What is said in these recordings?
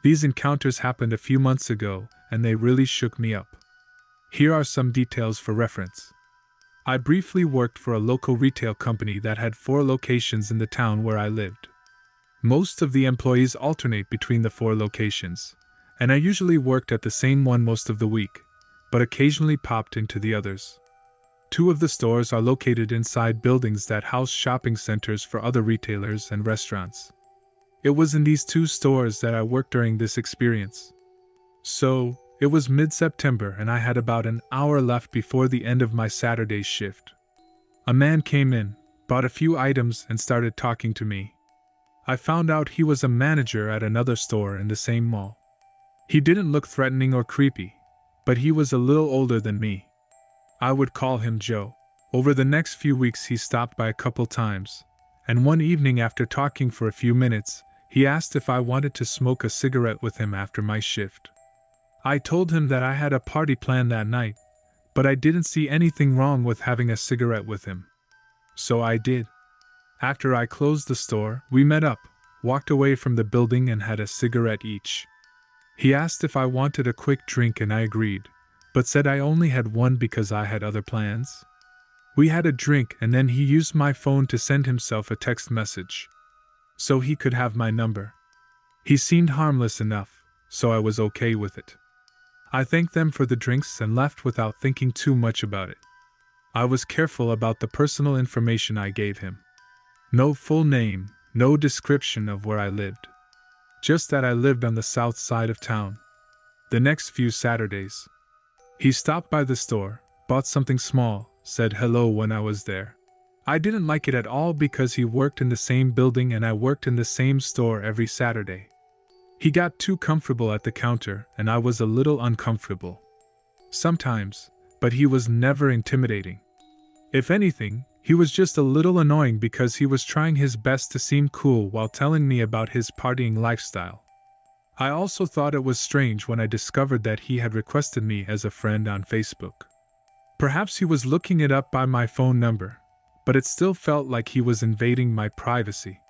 These encounters happened a few months ago, and they really shook me up. Here are some details for reference. I briefly worked for a local retail company that had 4 locations in the town where I lived. Most of the employees alternate between the 4 locations, and I usually worked at the same one most of the week, but occasionally popped into the others. 2 of the stores are located inside buildings that house shopping centers for other retailers and restaurants. It was in these 2 stores that I worked during this experience. So, it was mid-September and I had about an hour left before the end of my Saturday shift. A man came in, bought a few items and started talking to me. I found out he was a manager at another store in the same mall. He didn't look threatening or creepy, but he was a little older than me. I would call him Joe. Over the next few weeks he stopped by a couple times, and one evening after talking for a few minutes, he asked if I wanted to smoke a cigarette with him after my shift. I told him that I had a party planned that night, but I didn't see anything wrong with having a cigarette with him. So I did. After I closed the store, we met up, walked away from the building and had a cigarette each. He asked if I wanted a quick drink and I agreed, but said I only had one because I had other plans. We had a drink and then he used my phone to send himself a text message, so he could have my number. He seemed harmless enough, so I was okay with it. I thanked them for the drinks and left without thinking too much about it. I was careful about the personal information I gave him. No full name, no description of where I lived. Just that I lived on the south side of town. The next few Saturdays, he stopped by the store, bought something small, said hello when I was there. I didn't like it at all because he worked in the same building and I worked in the same store every Saturday. He got too comfortable at the counter and I was a little uncomfortable. Sometimes, but he was never intimidating. If anything, he was just a little annoying because he was trying his best to seem cool while telling me about his partying lifestyle. I also thought it was strange when I discovered that he had requested me as a friend on Facebook. Perhaps he was looking it up by my phone number, but it still felt like he was invading my privacy.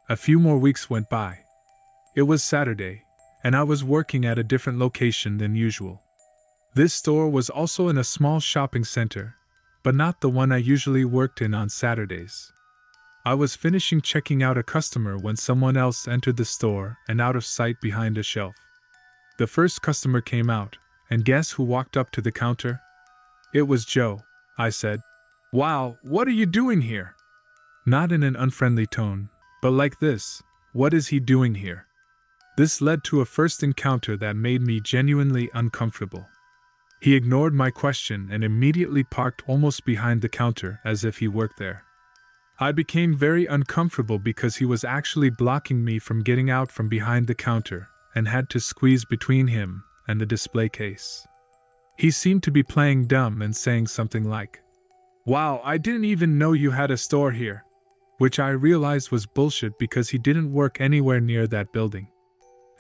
A few more weeks went by. It was Saturday, and I was working at a different location than usual. This store was also in a small shopping center, but not the one I usually worked in on Saturdays. I was finishing checking out a customer when someone else entered the store and out of sight behind a shelf. The first customer came out, and guess who walked up to the counter? It was Joe, I said. "Wow, what are you doing here?" Not in an unfriendly tone, but like this, "What is he doing here?" This led to a first encounter that made me genuinely uncomfortable. He ignored my question and immediately parked almost behind the counter as if he worked there. I became very uncomfortable because he was actually blocking me from getting out from behind the counter and had to squeeze between him and the display case. He seemed to be playing dumb and saying something like, "Wow, I didn't even know you had a store here," which I realized was bullshit because he didn't work anywhere near that building.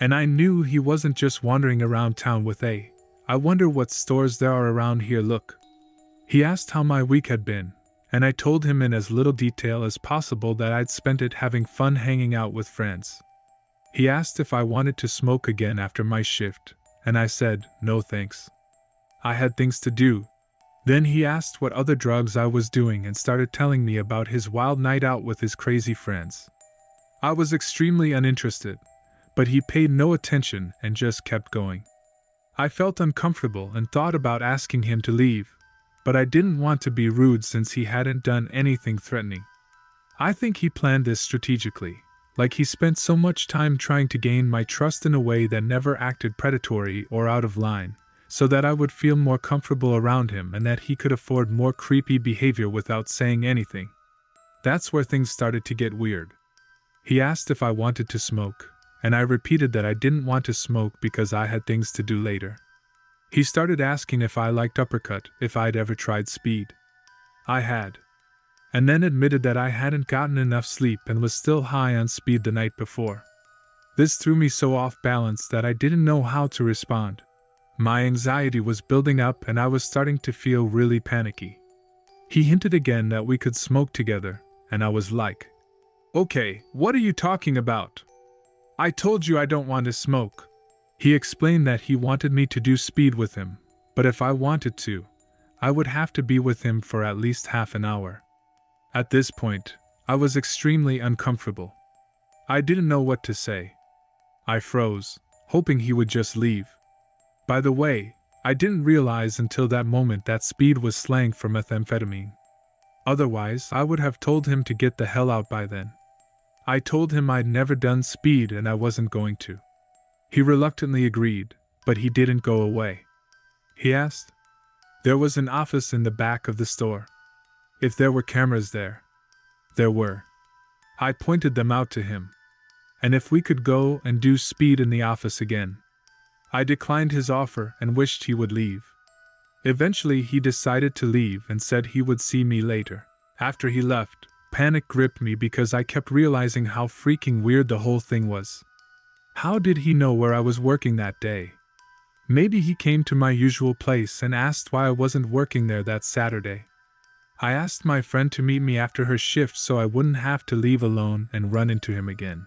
And I knew he wasn't just wandering around town with "I wonder what stores there are around here look." He asked how my week had been, and I told him in as little detail as possible that I'd spent it having fun hanging out with friends. He asked if I wanted to smoke again after my shift, and I said, "No thanks. I had things to do." Then he asked what other drugs I was doing and started telling me about his wild night out with his crazy friends. I was extremely uninterested, but he paid no attention and just kept going. I felt uncomfortable and thought about asking him to leave, but I didn't want to be rude since he hadn't done anything threatening. I think he planned this strategically, like he spent so much time trying to gain my trust in a way that never acted predatory or out of line, so that I would feel more comfortable around him and that he could afford more creepy behavior without saying anything. That's where things started to get weird. He asked if I wanted to smoke, and I repeated that I didn't want to smoke because I had things to do later. He started asking if I liked uppercut, if I'd ever tried speed. I had. And then admitted that I hadn't gotten enough sleep and was still high on speed the night before. This threw me so off balance that I didn't know how to respond. My anxiety was building up and I was starting to feel really panicky. He hinted again that we could smoke together, and I was like, "Okay, what are you talking about?" I told you I don't want to smoke. He explained that he wanted me to do speed with him, but if I wanted to, I would have to be with him for at least half an hour. At this point, I was extremely uncomfortable. I didn't know what to say. I froze, hoping he would just leave. By the way, I didn't realize until that moment that speed was slang for methamphetamine. Otherwise, I would have told him to get the hell out by then. I told him I'd never done speed and I wasn't going to. He reluctantly agreed, but he didn't go away. He asked. There was an office in the back of the store. If there were cameras there. There were. I pointed them out to him. And if we could go and do speed in the office again. I declined his offer and wished he would leave. Eventually he decided to leave and said he would see me later. After he left, panic gripped me because I kept realizing how freaking weird the whole thing was. How did he know where I was working that day? Maybe he came to my usual place and asked why I wasn't working there that Saturday. I asked my friend to meet me after her shift so I wouldn't have to leave alone and run into him again.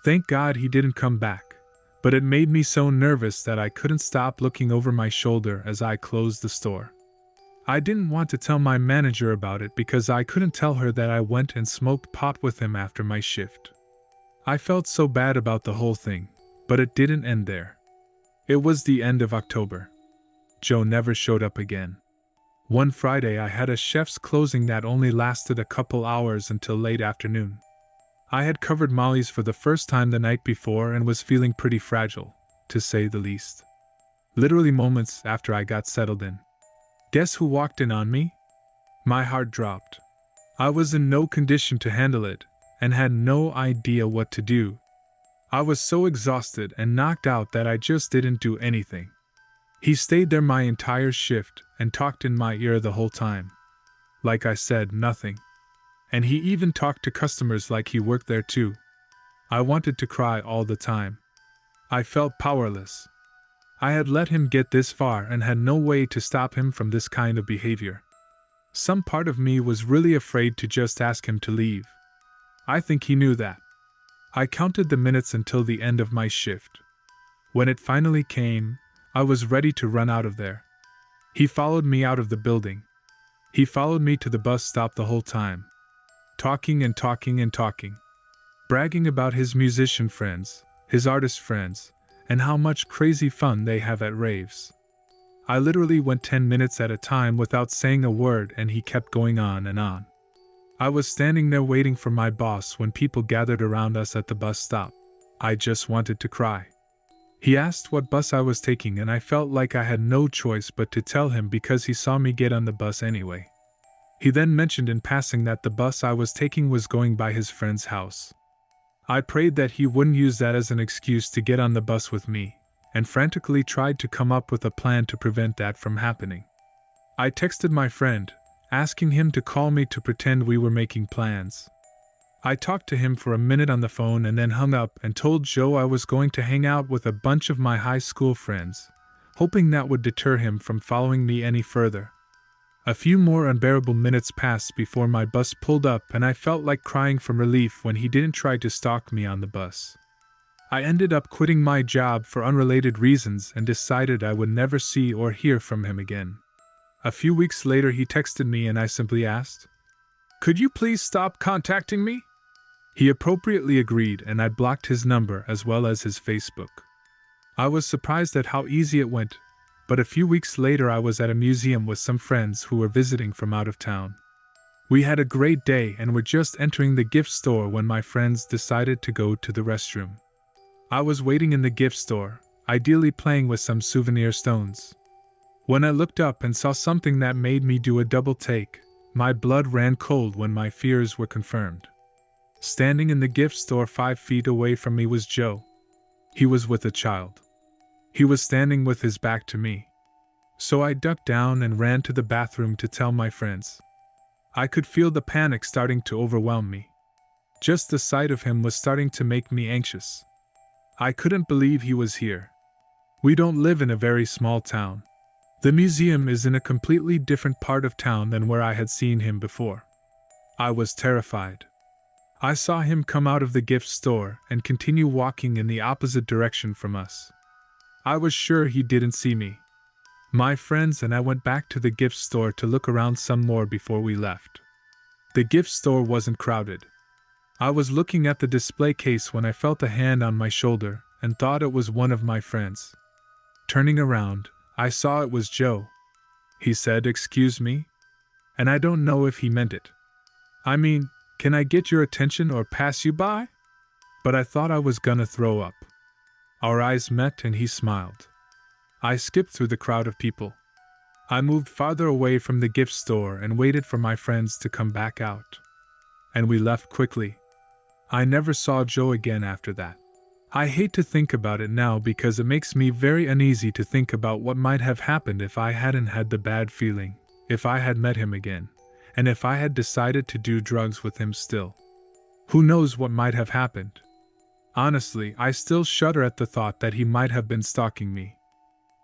Thank God he didn't come back, but it made me so nervous that I couldn't stop looking over my shoulder as I closed the store. I didn't want to tell my manager about it because I couldn't tell her that I went and smoked pot with him after my shift. I felt so bad about the whole thing, but it didn't end there. It was the end of October. Joe never showed up again. One Friday I had a chef's closing that only lasted a couple hours until late afternoon. I had covered Molly's for the first time the night before and was feeling pretty fragile, to say the least. Literally moments after I got settled in. Guess who walked in on me? My heart dropped. I was in no condition to handle it, and had no idea what to do. I was so exhausted and knocked out that I just didn't do anything. He stayed there my entire shift and talked in my ear the whole time. Like I said, nothing. And he even talked to customers like he worked there too. I wanted to cry all the time. I felt powerless. I had let him get this far and had no way to stop him from this kind of behavior. Some part of me was really afraid to just ask him to leave. I think he knew that. I counted the minutes until the end of my shift. When it finally came, I was ready to run out of there. He followed me out of the building. He followed me to the bus stop the whole time. Talking and talking and talking. Bragging about his musician friends, his artist friends, and how much crazy fun they have at raves. I literally went 10 minutes at a time without saying a word and he kept going on and on. I was standing there waiting for my boss when people gathered around us at the bus stop. I just wanted to cry. He asked what bus I was taking and I felt like I had no choice but to tell him because he saw me get on the bus anyway. He then mentioned in passing that the bus I was taking was going by his friend's house. I prayed that he wouldn't use that as an excuse to get on the bus with me, and frantically tried to come up with a plan to prevent that from happening. I texted my friend, asking him to call me to pretend we were making plans. I talked to him for a minute on the phone and then hung up and told Joe I was going to hang out with a bunch of my high school friends, hoping that would deter him from following me any further. A few more unbearable minutes passed before my bus pulled up and I felt like crying from relief when he didn't try to stalk me on the bus. I ended up quitting my job for unrelated reasons and decided I would never see or hear from him again. A few weeks later he texted me and I simply asked, "Could you please stop contacting me?" He appropriately agreed and I blocked his number as well as his Facebook. I was surprised at how easy it went, but a few weeks later I was at a museum with some friends who were visiting from out of town. We had a great day and were just entering the gift store when my friends decided to go to the restroom. I was waiting in the gift store, ideally playing with some souvenir stones. When I looked up and saw something that made me do a double take, my blood ran cold when my fears were confirmed. Standing in the gift store 5 feet away from me was Joe. He was with a child. He was standing with his back to me. So I ducked down and ran to the bathroom to tell my friends. I could feel the panic starting to overwhelm me. Just the sight of him was starting to make me anxious. I couldn't believe he was here. We don't live in a very small town. The museum is in a completely different part of town than where I had seen him before. I was terrified. I saw him come out of the gift store and continue walking in the opposite direction from us. I was sure he didn't see me. My friends and I went back to the gift store to look around some more before we left. The gift store wasn't crowded. I was looking at the display case when I felt a hand on my shoulder and thought it was one of my friends. Turning around, I saw it was Joe. He said, "Excuse me?" And I don't know if he meant it. I mean, can I get your attention or pass you by? But I thought I was gonna throw up. Our eyes met and he smiled. I skipped through the crowd of people. I moved farther away from the gift store and waited for my friends to come back out. And we left quickly. I never saw Joe again after that. I hate to think about it now because it makes me very uneasy to think about what might have happened if I hadn't had the bad feeling, if I had met him again, and if I had decided to do drugs with him still. Who knows what might have happened? Honestly, I still shudder at the thought that he might have been stalking me.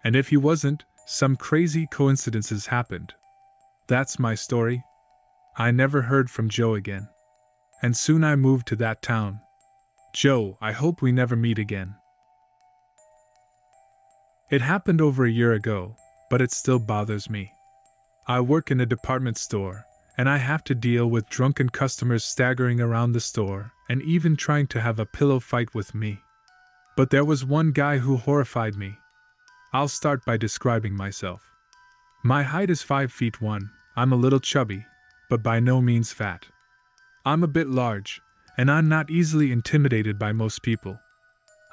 And if he wasn't, some crazy coincidences happened. That's my story. I never heard from Joe again. And soon I moved to that town. Joe, I hope we never meet again. It happened over a year ago, but it still bothers me. I work in a department store, and I have to deal with drunken customers staggering around the store and even trying to have a pillow fight with me. But there was one guy who horrified me. I'll start by describing myself. My height is 5 feet 1, I'm a little chubby, but by no means fat. I'm a bit large, and I'm not easily intimidated by most people.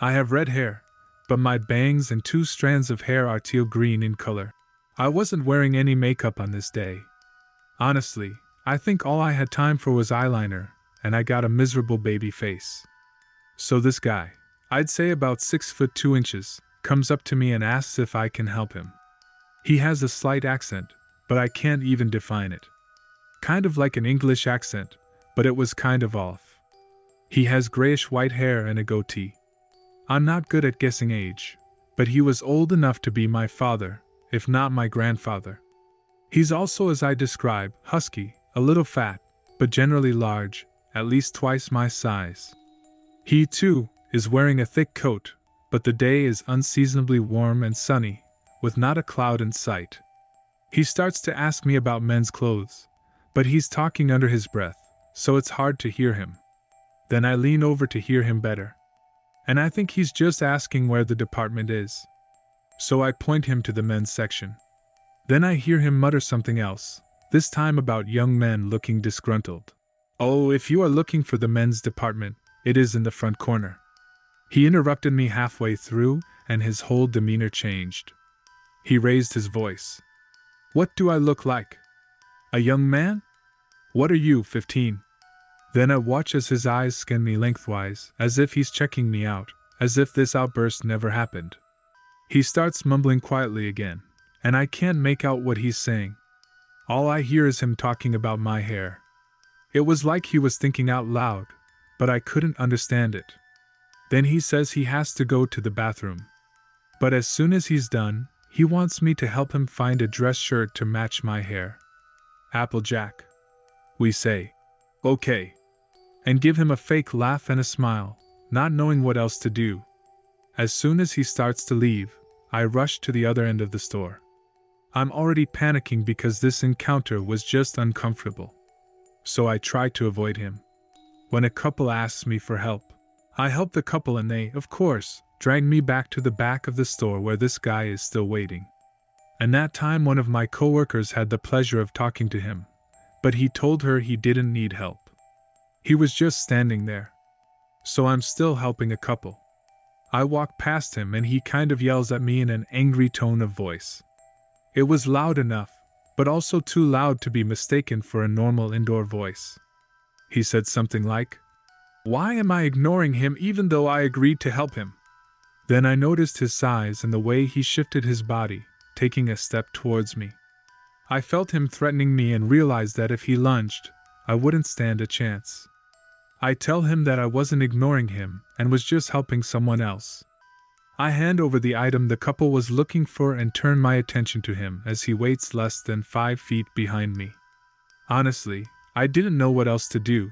I have red hair, but my bangs and 2 strands of hair are teal green in color. I wasn't wearing any makeup on this day. Honestly, I think all I had time for was eyeliner, and I got a miserable baby face. So this guy, I'd say about 6 foot 2 inches, comes up to me and asks if I can help him. He has a slight accent, but I can't even define it. Kind of like an English accent, but it was kind of off. He has grayish-white hair and a goatee. I'm not good at guessing age, but he was old enough to be my father, if not my grandfather. He's also, as I describe, husky, a little fat, but generally large, at least twice my size. He, too, is wearing a thick coat, but the day is unseasonably warm and sunny, with not a cloud in sight. He starts to ask me about men's clothes, but he's talking under his breath, so it's hard to hear him. Then I lean over to hear him better. And I think he's just asking where the department is. So I point him to the men's section. Then I hear him mutter something else, this time about young men looking disgruntled. "Oh, if you are looking for the men's department, it is in the front corner." He interrupted me halfway through, and his whole demeanor changed. He raised his voice. "What do I look like? A young man? What are you, 15? Then I watch as his eyes scan me lengthwise, as if he's checking me out, as if this outburst never happened. He starts mumbling quietly again, and I can't make out what he's saying. All I hear is him talking about my hair. It was like he was thinking out loud, but I couldn't understand it. Then he says he has to go to the bathroom. But as soon as he's done, he wants me to help him find a dress shirt to match my hair. Applejack. We say, "Okay," and give him a fake laugh and a smile, not knowing what else to do. As soon as he starts to leave, I rush to the other end of the store. I'm already panicking because this encounter was just uncomfortable. So I try to avoid him. When a couple asks me for help, I help the couple and they, of course, drag me back to the back of the store where this guy is still waiting. And that time one of my coworkers had the pleasure of talking to him, but he told her he didn't need help. He was just standing there. So I'm still helping a couple. I walk past him and he kind of yells at me in an angry tone of voice. It was loud enough, but also too loud to be mistaken for a normal indoor voice. He said something like, "Why am I ignoring him even though I agreed to help him?" Then I noticed his size and the way he shifted his body, taking a step towards me. I felt him threatening me and realized that if he lunged, I wouldn't stand a chance. I tell him that I wasn't ignoring him and was just helping someone else. I hand over the item the couple was looking for and turn my attention to him as he waits less than 5 feet behind me. Honestly, I didn't know what else to do.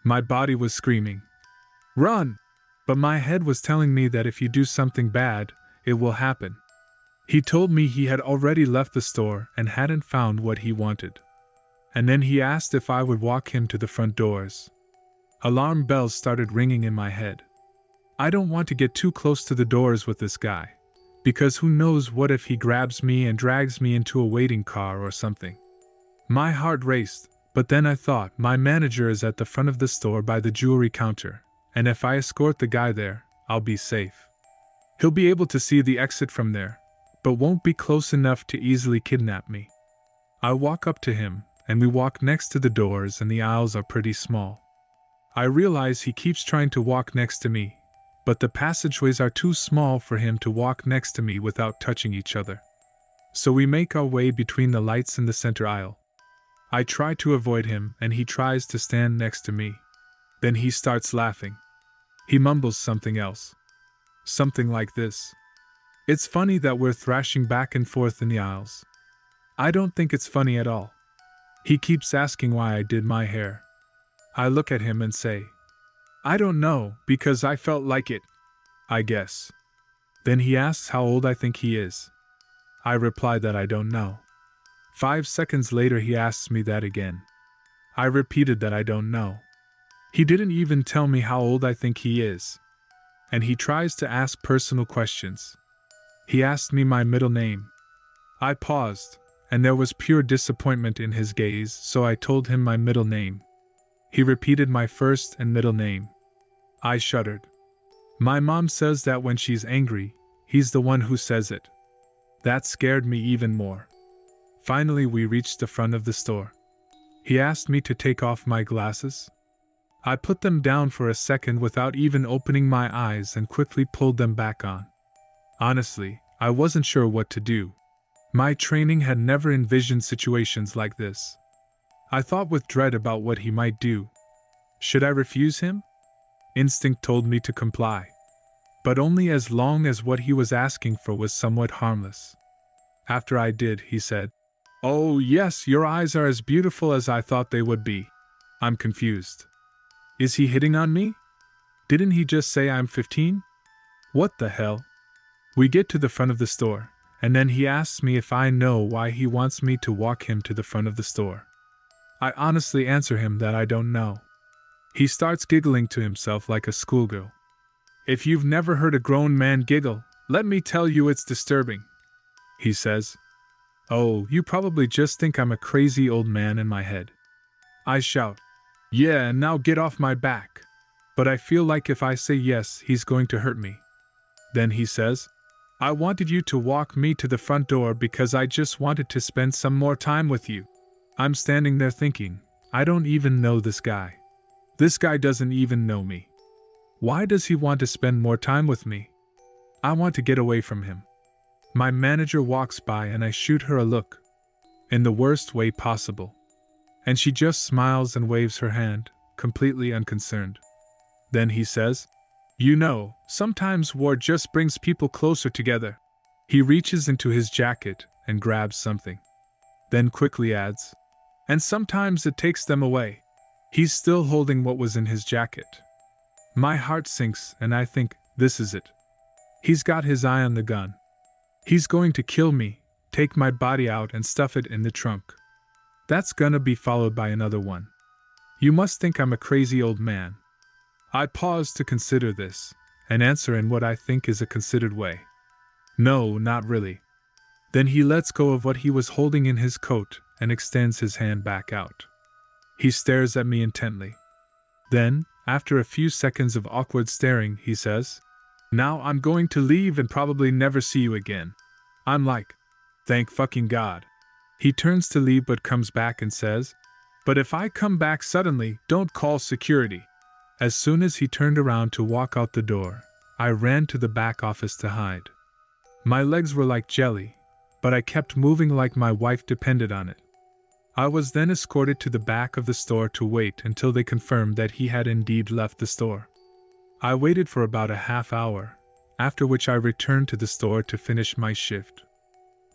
My body was screaming, "Run!" But my head was telling me that if you do something bad, it will happen. He told me he had already left the store and hadn't found what he wanted. And then he asked if I would walk him to the front doors. Alarm bells started ringing in my head. I don't want to get too close to the doors with this guy, because who knows what if he grabs me and drags me into a waiting car or something. My heart raced, but then I thought my manager is at the front of the store by the jewelry counter, and if I escort the guy there, I'll be safe. He'll be able to see the exit from there, but won't be close enough to easily kidnap me. I walk up to him, and we walk next to the doors, and the aisles are pretty small. I realize he keeps trying to walk next to me, but the passageways are too small for him to walk next to me without touching each other. So we make our way between the lights in the center aisle. I try to avoid him, and he tries to stand next to me. Then he starts laughing. He mumbles something else. Something like this: "It's funny that we're thrashing back and forth in the aisles." I don't think it's funny at all. He keeps asking why I did my hair. I look at him and say, "I don't know, because I felt like it, I guess." Then he asks how old I think he is. I reply that I don't know. 5 seconds later he asks me that again. I repeated that I don't know. He didn't even tell me how old I think he is. And he tries to ask personal questions. He asked me my middle name. I paused, and there was pure disappointment in his gaze, so I told him my middle name. He repeated my first and middle name. I shuddered. My mom says that when she's angry, he's the one who says it. That scared me even more. Finally, we reached the front of the store. He asked me to take off my glasses. I put them down for a second without even opening my eyes and quickly pulled them back on. Honestly, I wasn't sure what to do. My training had never envisioned situations like this. I thought with dread about what he might do. Should I refuse him? Instinct told me to comply. But only as long as what he was asking for was somewhat harmless. After I did, he said, "Oh yes, your eyes are as beautiful as I thought they would be." I'm confused. Is he hitting on me? Didn't he just say I'm 15? What the hell? We get to the front of the store, and then he asks me if I know why he wants me to walk him to the front of the store. I honestly answer him that I don't know. He starts giggling to himself like a schoolgirl. If you've never heard a grown man giggle, let me tell you it's disturbing, he says. Oh, you probably just think I'm a crazy old man in my head. I shout, "Yeah, and now get off my back." But I feel like if I say yes, he's going to hurt me. Then he says, "I wanted you to walk me to the front door because I just wanted to spend some more time with you." I'm standing there thinking, I don't even know this guy. This guy doesn't even know me. Why does he want to spend more time with me? I want to get away from him. My manager walks by and I shoot her a look. In the worst way possible. And she just smiles and waves her hand, completely unconcerned. Then he says, "You know, sometimes war just brings people closer together." He reaches into his jacket and grabs something. Then quickly adds, "And sometimes it takes them away." He's still holding what was in his jacket. My heart sinks and I think, this is it. He's got his eye on the gun. He's going to kill me, take my body out and stuff it in the trunk. That's gonna be followed by another one. You must think I'm a crazy old man. I pause to consider this, and answer in what I think is a considered way. No, not really. Then he lets go of what he was holding in his coat and extends his hand back out. He stares at me intently. Then, after a few seconds of awkward staring, he says, "Now I'm going to leave and probably never see you again." I'm like, thank fucking God. He turns to leave but comes back and says, "But if I come back suddenly, don't call security." As soon as he turned around to walk out the door, I ran to the back office to hide. My legs were like jelly, but I kept moving like my wife depended on it. I was then escorted to the back of the store to wait until they confirmed that he had indeed left the store. I waited for about a half hour, after which I returned to the store to finish my shift.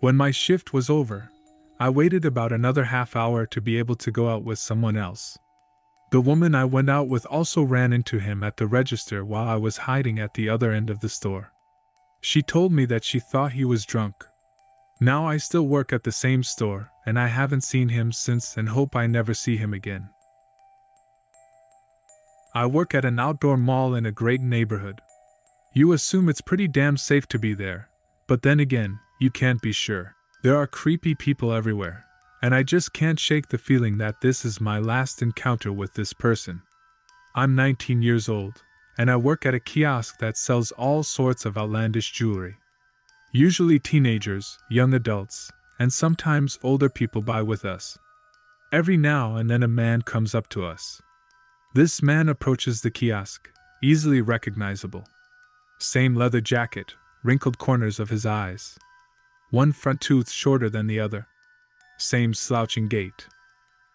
When my shift was over, I waited about another half hour to be able to go out with someone else. The woman I went out with also ran into him at the register while I was hiding at the other end of the store. She told me that she thought he was drunk. Now I still work at the same store, and I haven't seen him since and hope I never see him again. I work at an outdoor mall in a great neighborhood. You assume it's pretty damn safe to be there, but then again, you can't be sure. There are creepy people everywhere, and I just can't shake the feeling that this is my last encounter with this person. I'm 19 years old, and I work at a kiosk that sells all sorts of outlandish jewelry. Usually teenagers, young adults, and sometimes older people buy with us. Every now and then a man comes up to us. This man approaches the kiosk, easily recognizable. Same leather jacket, wrinkled corners of his eyes. One front tooth shorter than the other. Same slouching gait.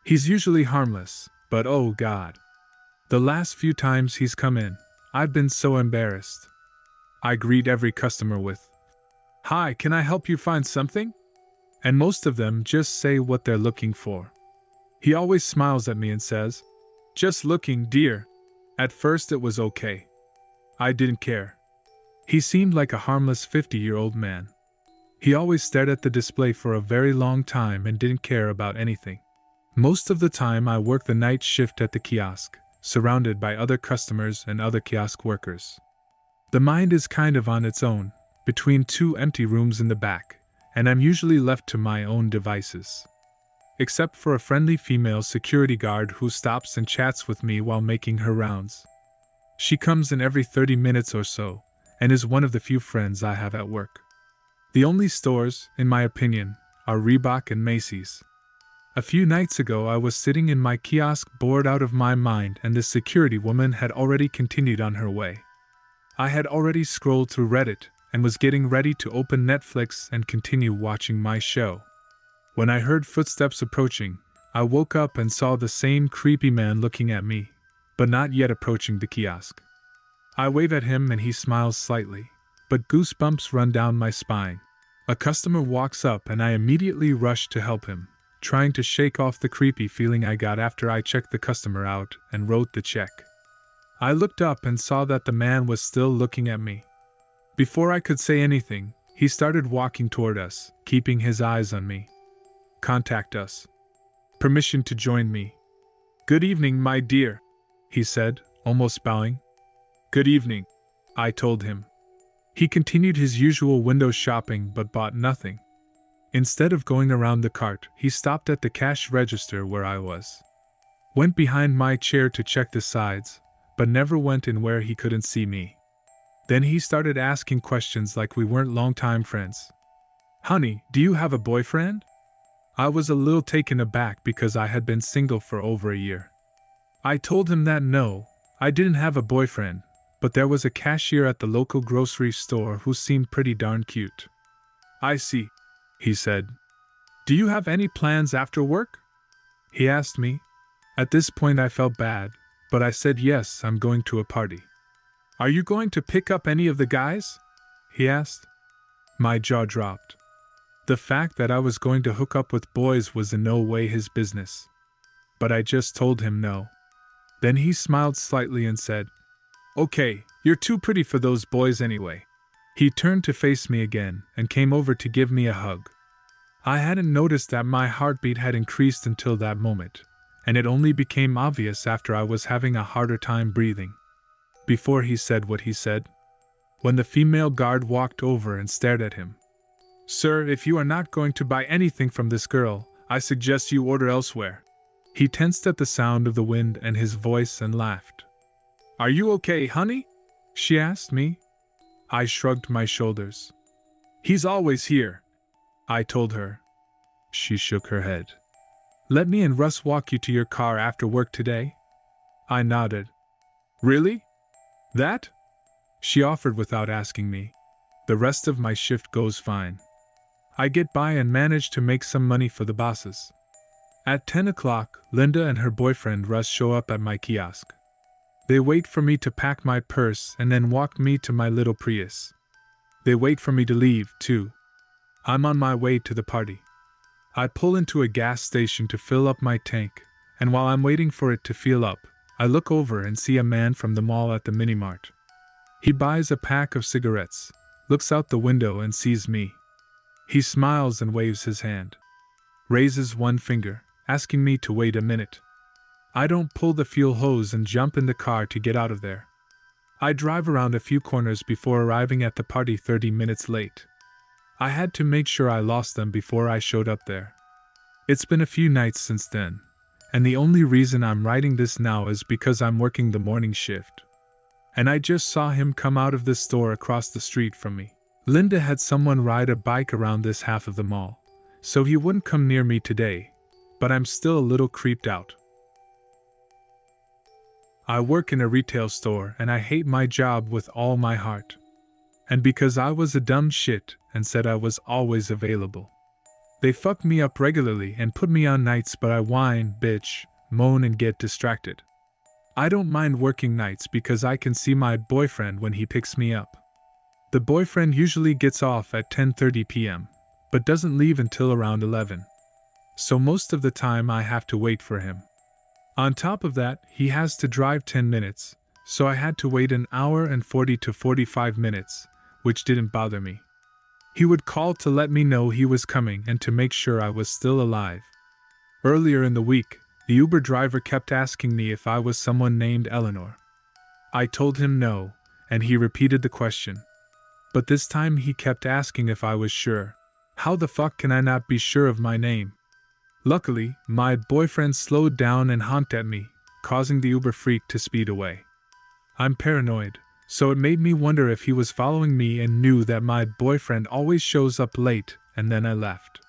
He's usually harmless, but oh God. The last few times he's come in, I've been so embarrassed. I greet every customer with, "Hi, can I help you find something?" And most of them just say what they're looking for. He always smiles at me and says, "Just looking, dear." At first it was okay. I didn't care. He seemed like a harmless 50-year-old man. He always stared at the display for a very long time and didn't care about anything. Most of the time I work the night shift at the kiosk, surrounded by other customers and other kiosk workers. The mind is kind of on its own, between two empty rooms in the back, and I'm usually left to my own devices. Except for a friendly female security guard who stops and chats with me while making her rounds. She comes in every 30 minutes or so, and is one of the few friends I have at work. The only stores, in my opinion, are Reebok and Macy's. A few nights ago I was sitting in my kiosk bored out of my mind and the security woman had already continued on her way. I had already scrolled through Reddit and was getting ready to open Netflix and continue watching my show. When I heard footsteps approaching, I woke up and saw the same creepy man looking at me, but not yet approaching the kiosk. I wave at him and he smiles slightly, but goosebumps run down my spine. A customer walks up and I immediately rush to help him, trying to shake off the creepy feeling I got after I checked the customer out and wrote the check. I looked up and saw that the man was still looking at me. Before I could say anything, he started walking toward us, keeping his eyes on me. "Contact us. Permission to join me." "Good evening, my dear," he said, almost bowing. "Good evening," I told him. He continued his usual window shopping but bought nothing. Instead of going around the cart, he stopped at the cash register where I was. Went behind my chair to check the sides, but never went in where he couldn't see me. Then he started asking questions like we weren't longtime friends. "Honey, do you have a boyfriend?" I was a little taken aback because I had been single for over a year. I told him that no, I didn't have a boyfriend, but there was a cashier at the local grocery store who seemed pretty darn cute. "I see," he said. "Do you have any plans after work?" he asked me. At this point I felt bad, but I said yes, I'm going to a party. "Are you going to pick up any of the guys?" he asked. My jaw dropped. The fact that I was going to hook up with boys was in no way his business. But I just told him no. Then he smiled slightly and said, "Okay, you're too pretty for those boys anyway." He turned to face me again and came over to give me a hug. I hadn't noticed that my heartbeat had increased until that moment, and it only became obvious after I was having a harder time breathing. Before he said what he said, when the female guard walked over and stared at him. "Sir, if you are not going to buy anything from this girl, I suggest you order elsewhere." He tensed at the sound of the wind and his voice and laughed. "Are you okay, honey?" she asked me. I shrugged my shoulders. "He's always here," I told her. She shook her head. "Let me and Russ walk you to your car after work today?" I nodded. "Really? That?" she offered without asking me. "The rest of my shift goes fine. I get by and manage to make some money for the bosses." At 10 o'clock, Linda and her boyfriend Russ show up at my kiosk. They wait for me to pack my purse and then walk me to my little Prius. They wait for me to leave, too. I'm on my way to the party. I pull into a gas station to fill up my tank, And while I'm waiting for it to fill up, I look over and see a man from the mall at the mini-mart. He buys a pack of cigarettes, looks out the window and sees me. He smiles and waves his hand. Raises one finger, asking me to wait a minute. I don't pull the fuel hose and jump in the car to get out of there. I drive around a few corners before arriving at the party 30 minutes late. I had to make sure I lost them before I showed up there. It's been a few nights since then, and the only reason I'm writing this now is because I'm working the morning shift. And I just saw him come out of the store across the street from me. Linda had someone ride a bike around this half of the mall, so he wouldn't come near me today, but I'm still a little creeped out. I work in a retail store and I hate my job with all my heart. And because I was a dumb shit and said I was always available, they fuck me up regularly and put me on nights, but I whine, bitch, moan and get distracted. I don't mind working nights because I can see my boyfriend when he picks me up. The boyfriend usually gets off at 10:30 p.m., but doesn't leave until around 11. So most of the time I have to wait for him. On top of that, he has to drive 10 minutes, so I had to wait an hour and 40 to 45 minutes, which didn't bother me. He would call to let me know he was coming and to make sure I was still alive. Earlier in the week, the Uber driver kept asking me if I was someone named Eleanor. I told him no, and he repeated the question. But this time he kept asking if I was sure. How the fuck can I not be sure of my name? Luckily, my boyfriend slowed down and honked at me, causing the Uber freak to speed away. I'm paranoid, so it made me wonder if he was following me and knew that my boyfriend always shows up late, and then I left.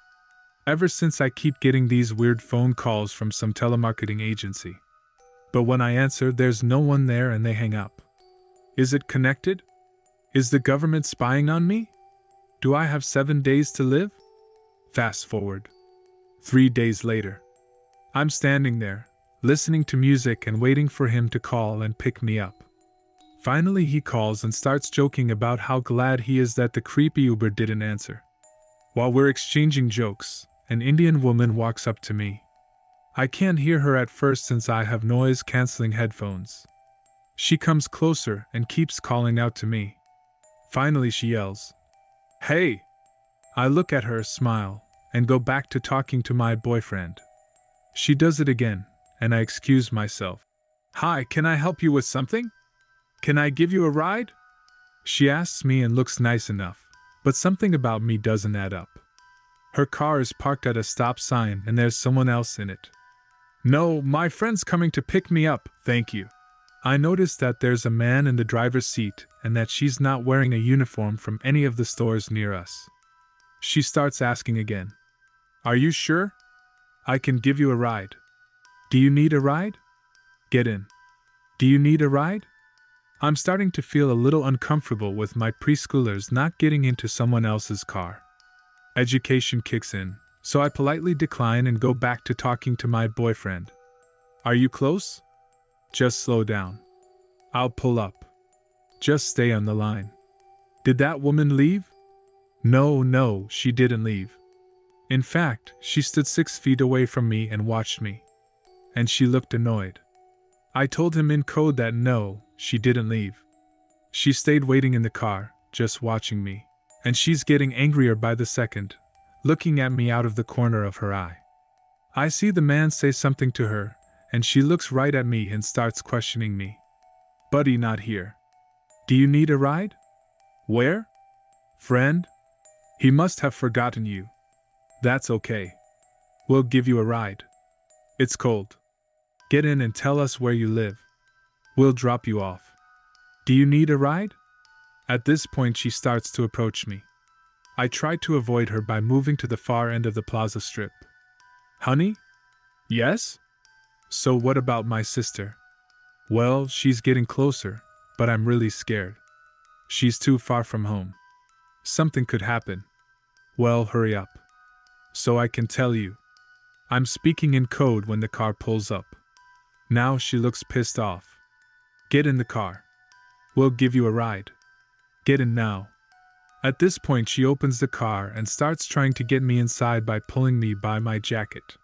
Ever since I keep getting these weird phone calls from some telemarketing agency. But when I answer, there's no one there and they hang up. Is it connected? Is the government spying on me? Do I have 7 days to live? Fast forward. 3 days later. I'm standing there, listening to music and waiting for him to call and pick me up. Finally he calls and starts joking about how glad he is that the creepy Uber didn't answer. While we're exchanging jokes, an Indian woman walks up to me. I can't hear her at first since I have noise-canceling headphones. She comes closer and keeps calling out to me. Finally she yells, "Hey!" I look at her, smile, and go back to talking to my boyfriend. She does it again, and I excuse myself. "Hi, can I help you with something? Can I give you a ride?" She asks me and looks nice enough, but something about me doesn't add up. Her car is parked at a stop sign and there's someone else in it. "No, my friend's coming to pick me up, thank you." I notice that there's a man in the driver's seat and that she's not wearing a uniform from any of the stores near us. She starts asking again. "Are you sure? I can give you a ride. Do you need a ride? Get in. Do you need a ride?" I'm starting to feel a little uncomfortable with my preschoolers not getting into someone else's car. Education kicks in, so I politely decline and go back to talking to my boyfriend. "Are you close? Just slow down. I'll pull up. Just stay on the line." "Did that woman leave?" No, she didn't leave. In fact, she stood 6 feet away from me and watched me. And she looked annoyed. I told him in code that no, she didn't leave. She stayed waiting in the car, just watching me. And she's getting angrier by the second, looking at me out of the corner of her eye. I see the man say something to her, and she looks right at me and starts questioning me. "Buddy, not here. Do you need a ride? Where? Friend? He must have forgotten you. That's okay. We'll give you a ride. It's cold. Get in and tell us where you live. We'll drop you off. Do you need a ride?" At this point she starts to approach me. I try to avoid her by moving to the far end of the plaza strip. "Honey? Yes? So what about my sister?" "Well, she's getting closer, but I'm really scared. She's too far from home. Something could happen. Well, hurry up. So I can tell you." I'm speaking in code when the car pulls up. Now she looks pissed off. "Get in the car. We'll give you a ride. Get in now." At this point she opens the car and starts trying to get me inside by pulling me by my jacket.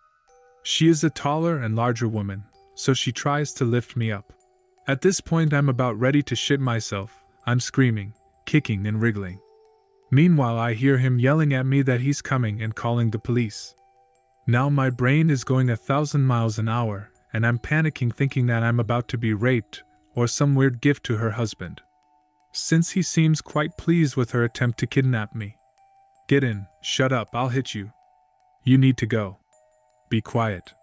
She is a taller and larger woman, so she tries to lift me up. At this point, I'm about ready to shit myself. I'm screaming, kicking, and wriggling. Meanwhile, I hear him yelling at me that he's coming and calling the police. Now my brain is going 1,000 miles an hour, and I'm panicking, thinking that I'm about to be raped or some weird gift to her husband, since he seems quite pleased with her attempt to kidnap me. Get in, shut up, I'll hit you. You need to go. Be quiet.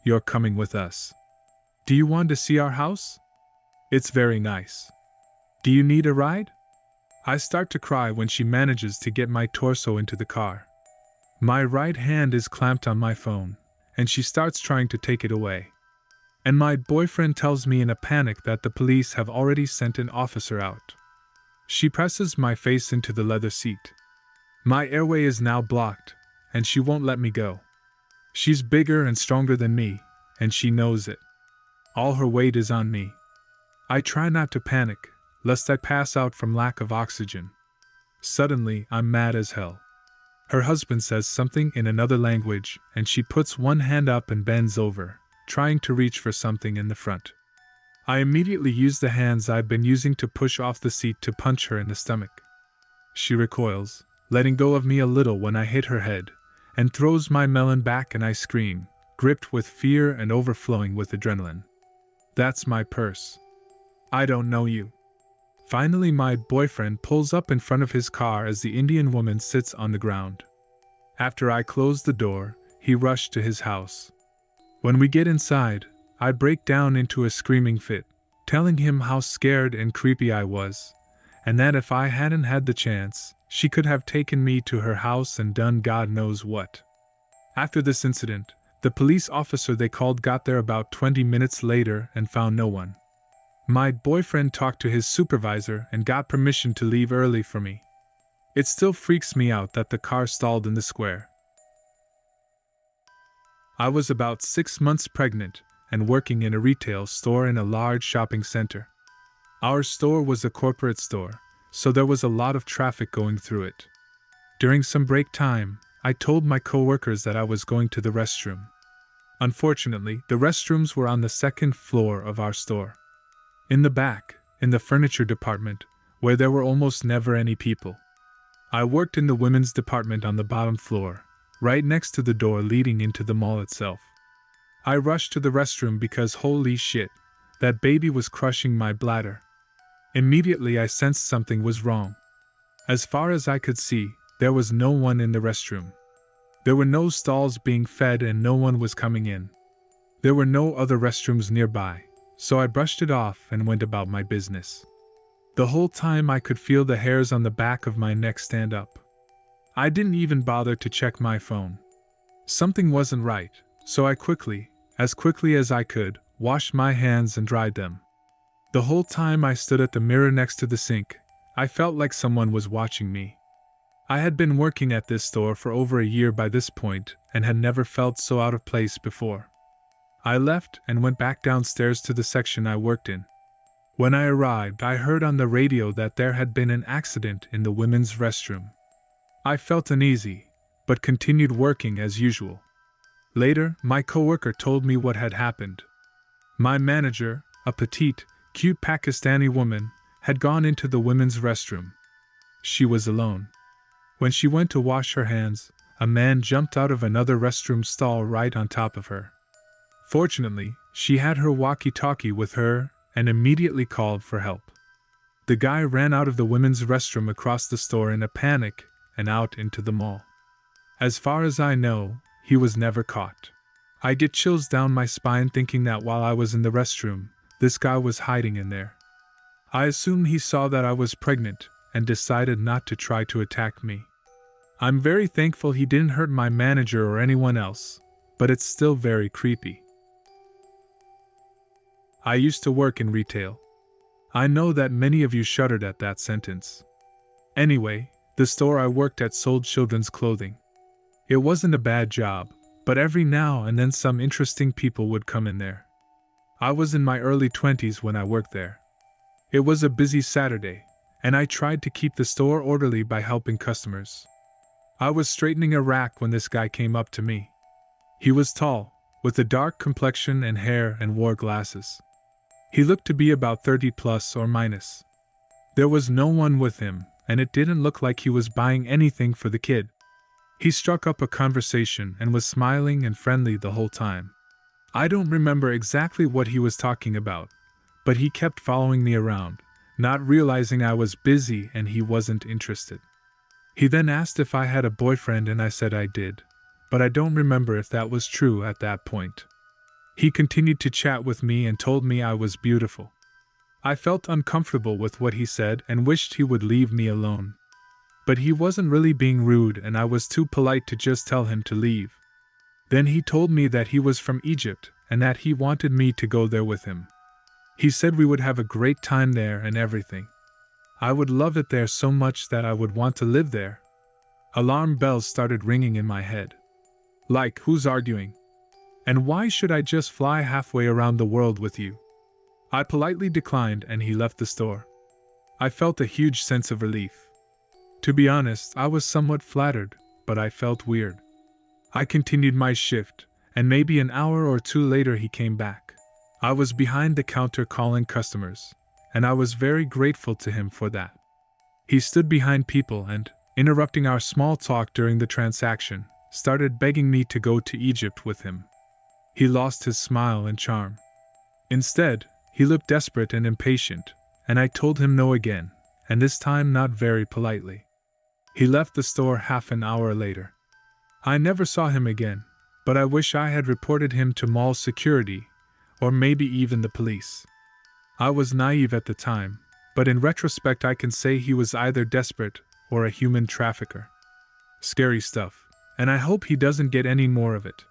You're coming with us. Do you want to see our house? It's very nice. Do you need a ride? I start to cry when she manages to get my torso into the car. My right hand is clamped on my phone, and she starts trying to take it away. And my boyfriend tells me in a panic that the police have already sent an officer out. She presses my face into the leather seat. My airway is now blocked, and she won't let me go. She's bigger and stronger than me, and she knows it. All her weight is on me. I try not to panic, lest I pass out from lack of oxygen. Suddenly, I'm mad as hell. Her husband says something in another language, and she puts one hand up and bends over, trying to reach for something in the front. I immediately use the hands I've been using to push off the seat to punch her in the stomach. She recoils, letting go of me a little when I hit her head, and throws my melon back, and I scream, gripped with fear and overflowing with adrenaline. That's my purse. I don't know you. Finally, my boyfriend pulls up in front of his car as the Indian woman sits on the ground. After I close the door, he rushed to his house. When we get inside, I break down into a screaming fit, telling him how scared and creepy I was, and that if I hadn't had the chance, she could have taken me to her house and done God knows what. After this incident, the police officer they called got there about 20 minutes later and found no one. My boyfriend talked to his supervisor and got permission to leave early for me. It still freaks me out that the car stalled in the square. I was about 6 months pregnant and working in a retail store in a large shopping center. Our store was a corporate store, so there was a lot of traffic going through it. During some break time, I told my coworkers that I was going to the restroom. Unfortunately, the restrooms were on the second floor of our store. In the back, in the furniture department, where there were almost never any people. I worked in the women's department on the bottom floor, right next to the door leading into the mall itself. I rushed to the restroom because holy shit, that baby was crushing my bladder. Immediately I sensed something was wrong. As far as I could see, there was no one in the restroom. There were no stalls being fed and no one was coming in. There were no other restrooms nearby, so I brushed it off and went about my business. The whole time I could feel the hairs on the back of my neck stand up. I didn't even bother to check my phone. Something wasn't right, so I as quickly as I could, washed my hands and dried them. The whole time I stood at the mirror next to the sink, I felt like someone was watching me. I had been working at this store for over a year by this point and had never felt so out of place before. I left and went back downstairs to the section I worked in. When I arrived, I heard on the radio that there had been an accident in the women's restroom. I felt uneasy, but continued working as usual. Later, my coworker told me what had happened. My manager, a petite, cute Pakistani woman, had gone into the women's restroom. She was alone. When she went to wash her hands, a man jumped out of another restroom stall right on top of her. Fortunately, she had her walkie-talkie with her and immediately called for help. The guy ran out of the women's restroom across the store in a panic and out into the mall. As far as I know, he was never caught. I get chills down my spine thinking that while I was in the restroom, this guy was hiding in there. I assume he saw that I was pregnant and decided not to try to attack me. I'm very thankful he didn't hurt my manager or anyone else, but it's still very creepy. I used to work in retail. I know that many of you shuddered at that sentence. Anyway, the store I worked at sold children's clothing. It wasn't a bad job, but every now and then some interesting people would come in there. I was in my early 20s when I worked there. It was a busy Saturday, and I tried to keep the store orderly by helping customers. I was straightening a rack when this guy came up to me. He was tall, with a dark complexion and hair, and wore glasses. He looked to be about 30 plus or minus. There was no one with him, and it didn't look like he was buying anything for the kid. He struck up a conversation and was smiling and friendly the whole time. I don't remember exactly what he was talking about, but he kept following me around, not realizing I was busy and he wasn't interested. He then asked if I had a boyfriend and I said I did, but I don't remember if that was true at that point. He continued to chat with me and told me I was beautiful. I felt uncomfortable with what he said and wished he would leave me alone. But he wasn't really being rude and I was too polite to just tell him to leave. Then he told me that he was from Egypt and that he wanted me to go there with him. He said we would have a great time there and everything. I would love it there so much that I would want to live there. Alarm bells started ringing in my head. Like, who's arguing? And why should I just fly halfway around the world with you? I politely declined and he left the store. I felt a huge sense of relief. To be honest, I was somewhat flattered, but I felt weird. I continued my shift, and maybe an hour or two later he came back. I was behind the counter calling customers, and I was very grateful to him for that. He stood behind people and, interrupting our small talk during the transaction, started begging me to go to Egypt with him. He lost his smile and charm. Instead, he looked desperate and impatient, and I told him no again, and this time not very politely. He left the store half an hour later. I never saw him again, but I wish I had reported him to mall security, or maybe even the police. I was naive at the time, but in retrospect I can say he was either desperate or a human trafficker. Scary stuff, and I hope he doesn't get any more of it.